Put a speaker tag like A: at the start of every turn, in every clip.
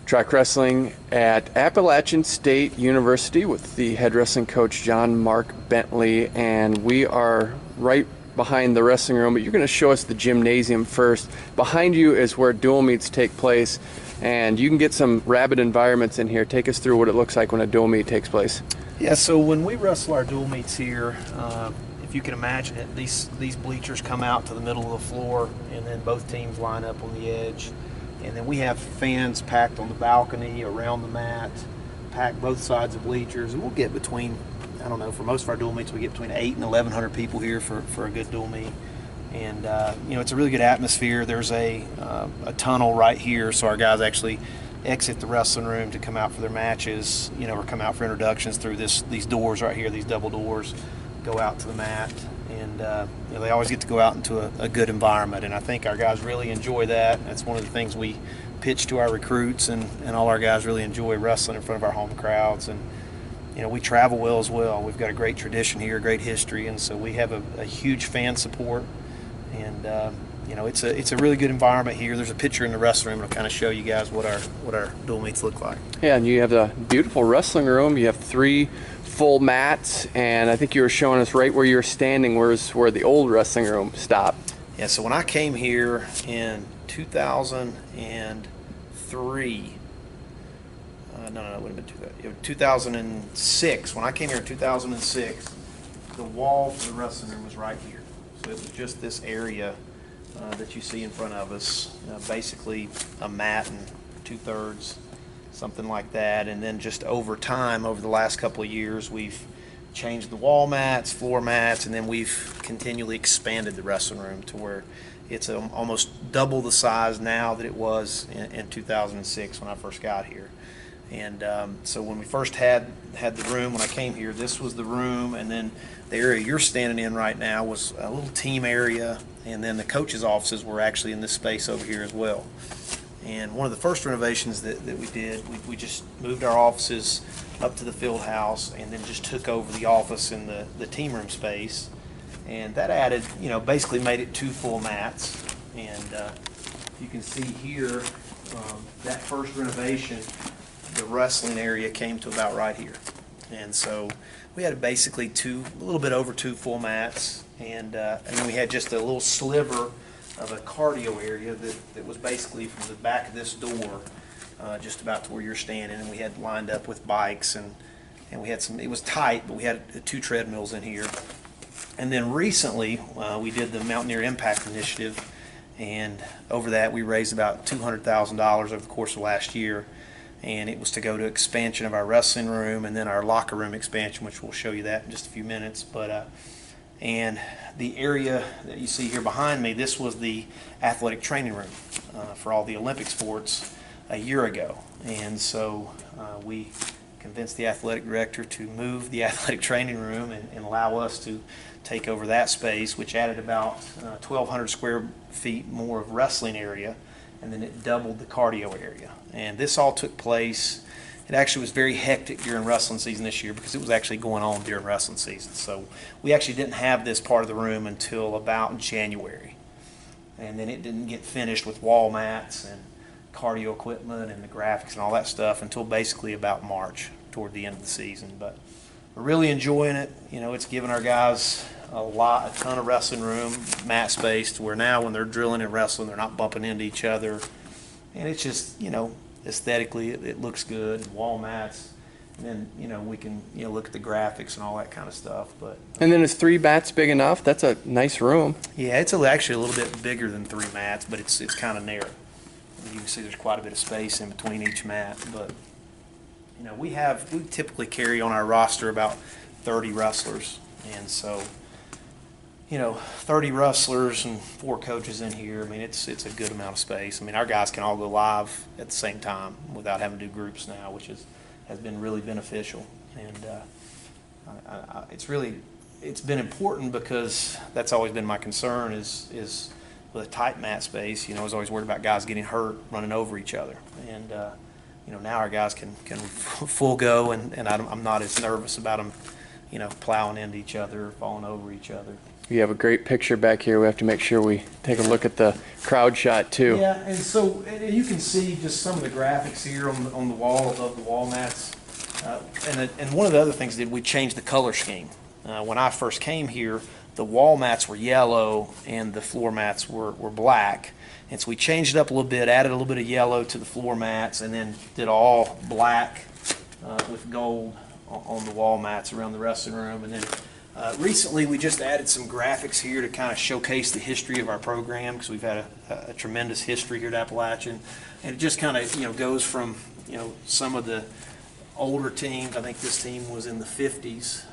A: track wrestling at Appalachian State University with the head wrestling coach John Mark Bentley, and we are right behind the wrestling room, but you're going to show us the gymnasium first. Behind you is where dual meets take place, and you can get some rabid environments in here. Take us through what it looks like when a dual meet takes place.
B: Yeah, so when we wrestle our dual meets here, if you can imagine it, these bleachers come out to the middle of the floor, and then both teams line up on the edge. And then we have fans packed on the balcony, around the mat, packed both sides of bleachers. And we'll get between, I don't know, for most of our dual meets, we get between 800 and 1,100 people here for a good dual meet. And, it's a really good atmosphere. There's a tunnel right here, so our guys actually exit the wrestling room to come out for their matches, or come out for introductions through these doors right here, these double doors, go out to the mat. And they always get to go out into a good environment, and I think our guys really enjoy that. That's one of the things we pitch to our recruits, and all our guys really enjoy wrestling in front of our home crowds. And we travel well as well. We've got a great tradition here, a great history, and so we have a huge fan support. And it's a really good environment here. There's a picture in the wrestling room that'll kind of show you guys what our dual meets look like.
A: Yeah, and you have the beautiful wrestling room. You have 3 full mats, and I think you were showing us right where you were standing where the old wrestling room stopped.
B: Yeah, so when I came here in 2003, it would have been 2006. When I came here in 2006, the wall for the wrestling room was right here. So it was just this area that you see in front of us, basically a mat and 2/3, something like that. And then just over time, over the last couple of years, we've changed the wall mats, floor mats, and then we've continually expanded the wrestling room to where it's almost double the size now that it was in 2006 when I first got here. And so when we first had the room, when I came here, this was the room, and then the area you're standing in right now was a little team area, and then the coaches' offices were actually in this space over here as well. And one of the first renovations that we did, we just moved our offices up to the field house, and then just took over the office in the team room space. And that added, basically made it 2 full mats. And you can see here, that first renovation, the wrestling area came to about right here. And so we had basically a little bit over 2 full mats. And then we had just a little sliver of a cardio area that was basically from the back of this door, just about to where you're standing, and we had lined up with bikes, and we had it was tight, but we had 2 treadmills in here. And then recently, we did the Mountaineer Impact Initiative, and over that we raised about $200,000 over the course of last year, and it was to go to expansion of our wrestling room and then our locker room expansion, which we'll show you that in just a few minutes. But and the area that you see here behind me, this was the athletic training room for all the Olympic sports a year ago. And so we convinced the athletic director to move the athletic training room and allow us to take over that space, which added about 1,200 square feet more of wrestling area, and then it doubled the cardio area. And this all took place. It actually was very hectic during wrestling season this year because it was actually going on during wrestling season. So we actually didn't have this part of the room until about January. And then it didn't get finished with wall mats and cardio equipment and the graphics and all that stuff until basically about March, toward the end of the season. But we're really enjoying it. It's given our guys a ton of wrestling room, mat space, to where now when they're drilling and wrestling, they're not bumping into each other. And it's just, aesthetically it looks good, wall mats, and then we can look at the graphics and all that kind of stuff. But
A: And then is 3 mats big enough? That's a nice room.
B: yeah, it's actually a little bit bigger than 3 mats, but it's kind of narrow. You can see there's quite a bit of space in between each mat. But we typically carry on our roster about 30 wrestlers, and so 30 wrestlers and 4 coaches in here. I mean, it's a good amount of space. I mean, our guys can all go live at the same time without having to do groups now, which has been really beneficial. And it's been important because that's always been my concern is with a tight mat space. I was always worried about guys getting hurt running over each other. And now our guys can full go, and I'm not as nervous about them plowing into each other or falling over each other.
A: We have a great picture back here. We have to make sure we take a look at the crowd shot too.
B: Yeah, and so and you can see just some of the graphics here on the wall above the wall mats. And one of the other things that we changed the color scheme. When I first came here, the wall mats were yellow and the floor mats were black. And so we changed it up a little bit, added a little bit of yellow to the floor mats, and then did all black with gold on the wall mats around the wrestling room. And then recently we just added some graphics here to kind of showcase the history of our program, because we've had a tremendous history here at Appalachian. And it just kind of goes from some of the older teams. I think this team was in the 50s,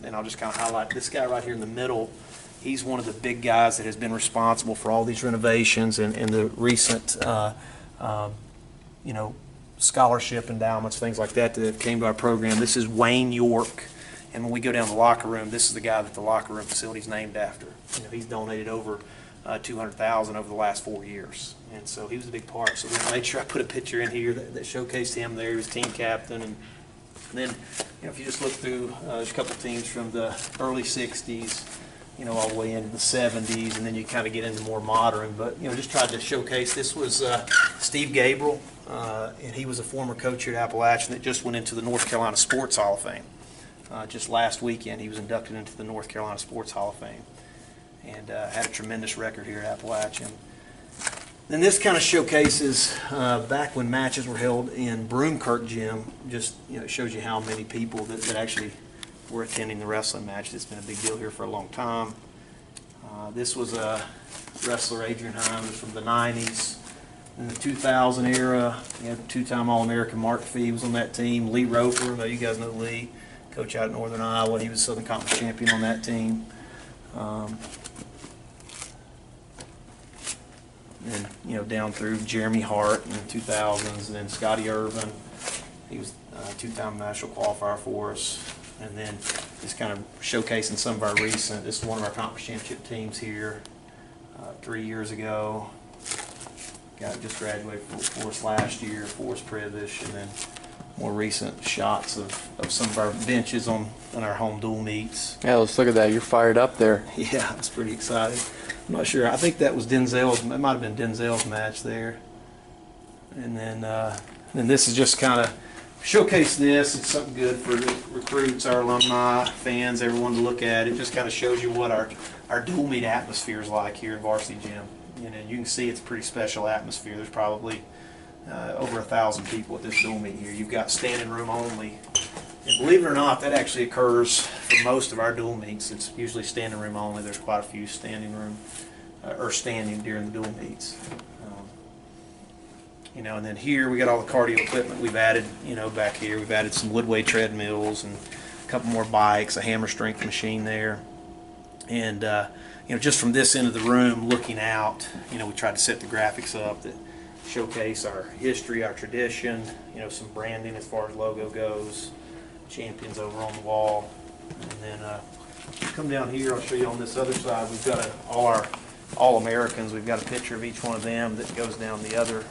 B: and I'll just kind of highlight this guy right here in the middle. He's one of the big guys that has been responsible for all these renovations and the recent scholarship endowments, things like that that came to our program. This is Wayne York, and when we go down the locker room, this is the guy that the locker room facility is named after. He's donated over $200,000 over the last 4 years, and so he was a big part. So we made sure I put a picture in here that showcased him there. He was team captain, and then if you just look through, there's a couple teams from the early '60s, all the way into the '70s, and then you kind of get into more modern. But just tried to showcase. This was Steve Gabriel, and he was a former coach here at Appalachian that just went into the North Carolina Sports Hall of Fame. Just last weekend, he was inducted into the North Carolina Sports Hall of Fame, and had a tremendous record here at Appalachian. Then this kind of showcases back when matches were held in Broomkirk Gym. Just it shows you how many people that actually were attending the wrestling match. It's been a big deal here for a long time. This was a wrestler, Adrian Hines, from the 90s. In the 2000 era, you had two-time All-American Mark Fee was on that team. Lee Roper, I know you guys know Lee, coach out of Northern Iowa. He was Southern Conference champion on that team. And down through Jeremy Hart in the 2000s, and then Scotty Irvin. He was a two-time national qualifier for us. And then just kind of showcasing some of our recent. This is one of our conference championship teams here 3 years ago. Got just graduated for us last year, Forrest Privish, and then more recent shots of some of our benches on our home dual meets.
A: Yeah, let's look at that. You're fired up there.
B: Yeah, it's pretty exciting. I'm not sure. I think that was Denzel's. It might have been Denzel's match there. And then this is just kind of showcase this. It's something good for the recruits, our alumni, fans, everyone to look at. It just kind of shows you what our dual meet atmosphere is like here at Varsity Gym. You can see it's a pretty special atmosphere. There's probably over 1,000 people at this dual meet here. You've got standing room only. And believe it or not, that actually occurs for most of our dual meets. It's usually standing room only. There's quite a few standing room or standing during the dual meets. And then here we got all the cardio equipment we've added, back here. We've added some Woodway treadmills and a couple more bikes, a hammer strength machine there. And, just from this end of the room looking out, we tried to set the graphics up that showcase our history, our tradition, some branding as far as logo goes, champions over on the wall. And then come down here, I'll show you on this other side, we've got all our All-Americans. We've got a picture of each one of them that goes down the other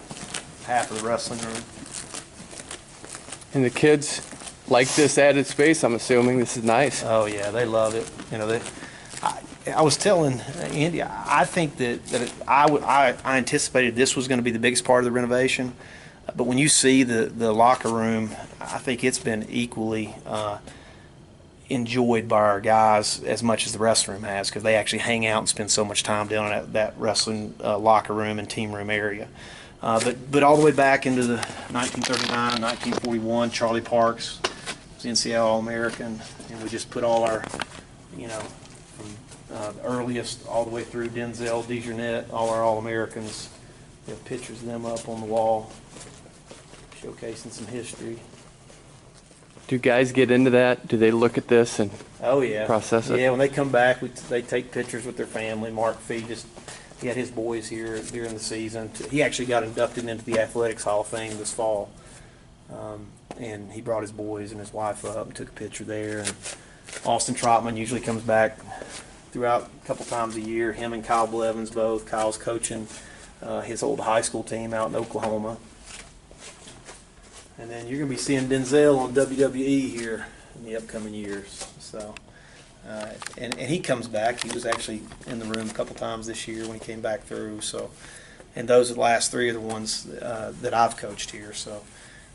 B: half of the wrestling room.
A: And the kids like this added space, I'm assuming. This is nice.
B: Oh yeah, they love it. I was telling Andy, I think I anticipated this was going to be the biggest part of the renovation, but when you see the locker room, I think it's been equally enjoyed by our guys as much as the wrestling room has, because they actually hang out and spend so much time down at that wrestling locker room and team room area. But all the way back into the 1939, 1941, Charlie Parks was NCAA All-American, and we just put all our, from the earliest all the way through Denzel, DeJarnette, all our All-Americans. We have pictures of them up on the wall, showcasing some history.
A: Do guys get into that? Do they look at this and process it?
B: Yeah, when they come back, they take pictures with their family. Mark Fee he had his boys here during the season. He actually got inducted into the Athletics Hall of Fame this fall. And he brought his boys and his wife up and took a picture there. And Austin Trotman usually comes back throughout a couple times a year. Him and Kyle Blevins both. Kyle's coaching his old high school team out in Oklahoma. And then you're going to be seeing Denzel on WWE here in the upcoming years. So And he comes back. He was actually in the room a couple times this year when he came back through. So, and those are the last three are the ones that I've coached here. So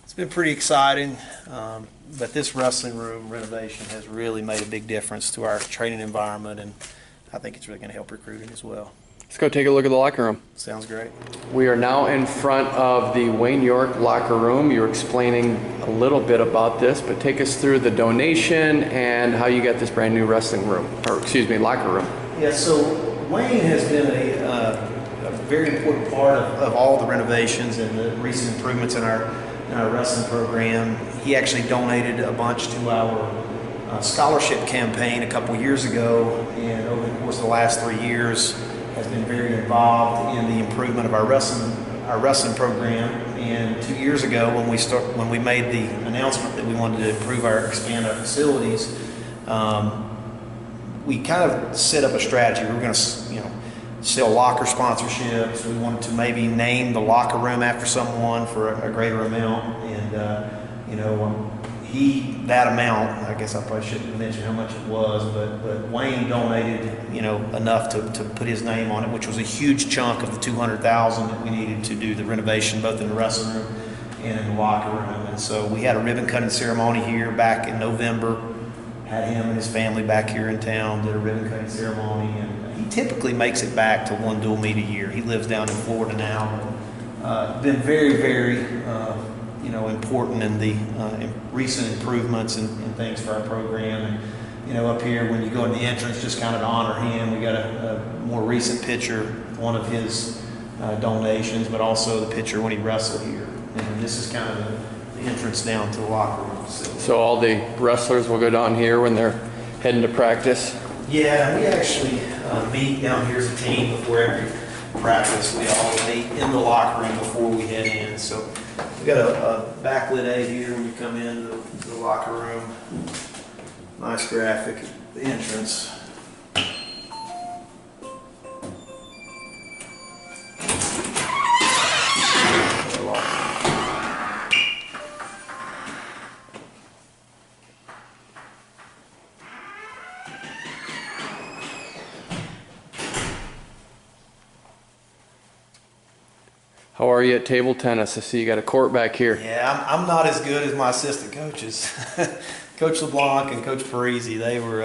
B: it's been pretty exciting. But this wrestling room renovation has really made a big difference to our training environment, and I think it's really going to help recruiting as well.
A: Let's go take a look at the locker room.
B: Sounds great.
A: We are now in front of the Wayne York locker room. You were explaining a little bit about this, but take us through the donation and how you got this brand new wrestling room, or excuse me, locker room.
B: Yeah, so Wayne has been a very important part of all the renovations and the recent improvements in our wrestling program. He actually donated a bunch to our scholarship campaign a couple years ago, and over the course of the last 3 years has been very involved in the improvement of our wrestling program. And 2 years ago, when we made the announcement that we wanted to expand our facilities, we kind of set up a strategy. We were going to, sell locker sponsorships. We wanted to maybe name the locker room after someone for a greater amount, and that amount, I guess I probably shouldn't mention how much it was, but Wayne donated, enough to put his name on it, which was a huge chunk of the $200,000 that we needed to do the renovation, both in the wrestling room and in the locker room. And so we had a ribbon cutting ceremony here back in November. Had him and his family back here in town, did a ribbon cutting ceremony, and he typically makes it back to one dual meet a year. He lives down in Florida now. Been very, very important in the recent improvements and things for our program. And, up here when you go in the entrance, just kind of to honor him, we got a more recent picture, one of his donations, but also the picture when he wrestled here. And this is kind of the entrance down to the locker room.
A: So all the wrestlers will go down here when they're heading to practice?
B: Yeah, we actually meet down here as a team before every practice. We all meet in the locker room before we head in. So we got a backlit A here when you come in to the locker room. Nice graphic at the entrance.
A: How are you at table tennis? I see you got a court back here.
B: Yeah, I'm not as good as my assistant coaches. Coach LeBlanc and Coach Parisi, they were,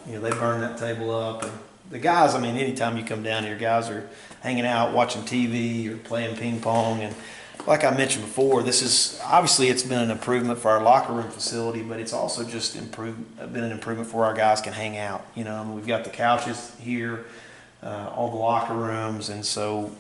B: they burned that table up. And the guys, anytime you come down here, guys are hanging out, watching TV or playing ping pong. And like I mentioned before, this is, obviously it's been an improvement for our locker room facility, but it's also just been an improvement for our guys can hang out. We've got the couches here, all the locker rooms. And so,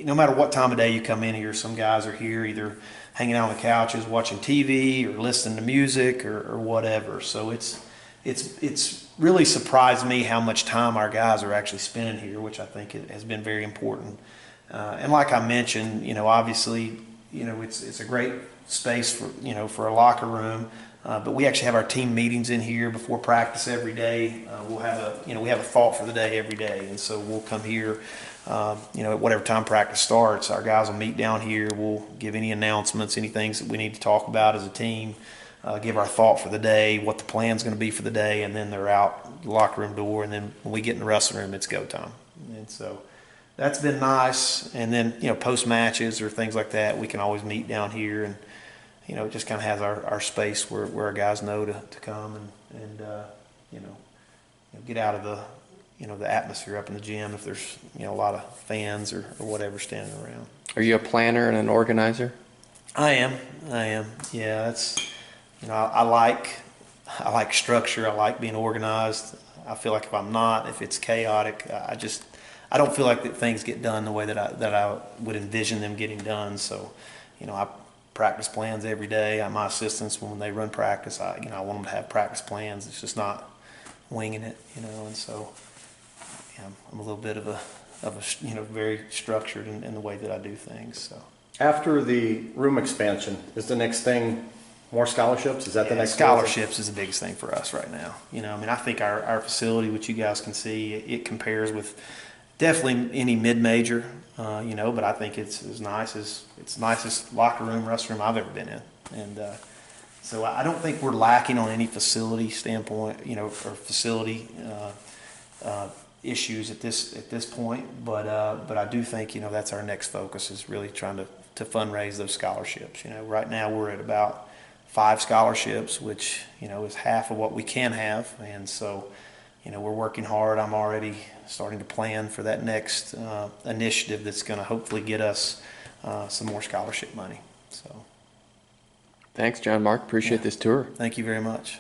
B: no matter what time of day you come in here, some guys are here either hanging out on the couches, watching TV or listening to music or whatever. So it's really surprised me how much time our guys are actually spending here, which I think has been very important. And like I mentioned, obviously, it's a great space for a locker room. But we actually have our team meetings in here before practice every day. We'll have we have a thought for the day every day, and so we'll come here. At whatever time practice starts, our guys will meet down here. We'll give any announcements, any things that we need to talk about as a team, give our thought for the day, what the plan's going to be for the day, and then they're out the locker room door. And then when we get in the wrestling room, it's go time. And so that's been nice. And then post matches or things like that, we can always meet down here, and it just kind of has our space where our guys know to come and get out of the the atmosphere up in the gym if there's a lot of fans or whatever standing around.
A: Are you a planner and an organizer?
B: I am. Yeah, that's I like structure. I like being organized. I feel like if it's chaotic, I don't feel like that things get done the way that I would envision them getting done. So, I practice plans every day. My assistants, when they run practice, I want them to have practice plans. It's just not winging it, and so. I'm a little bit of a very structured in the way that I do things. So
C: after the room expansion, is the next thing more scholarships? Is that the next
B: scholarships is the biggest thing for us right now. I think our facility, which you guys can see, it compares with definitely any mid-major. But I think it's the nicest locker room, restroom I've ever been in, and So I don't think we're lacking on any facility standpoint, or facility issues at this point. But I do think that's our next focus, is really trying to fundraise those scholarships. Right now we're at about 5 scholarships, which is half of what we can have, and so we're working hard. I'm already starting to plan for that next initiative that's going to hopefully get us some more scholarship money. So.
A: Thanks, John Mark. Appreciate this tour.
B: Thank you very much.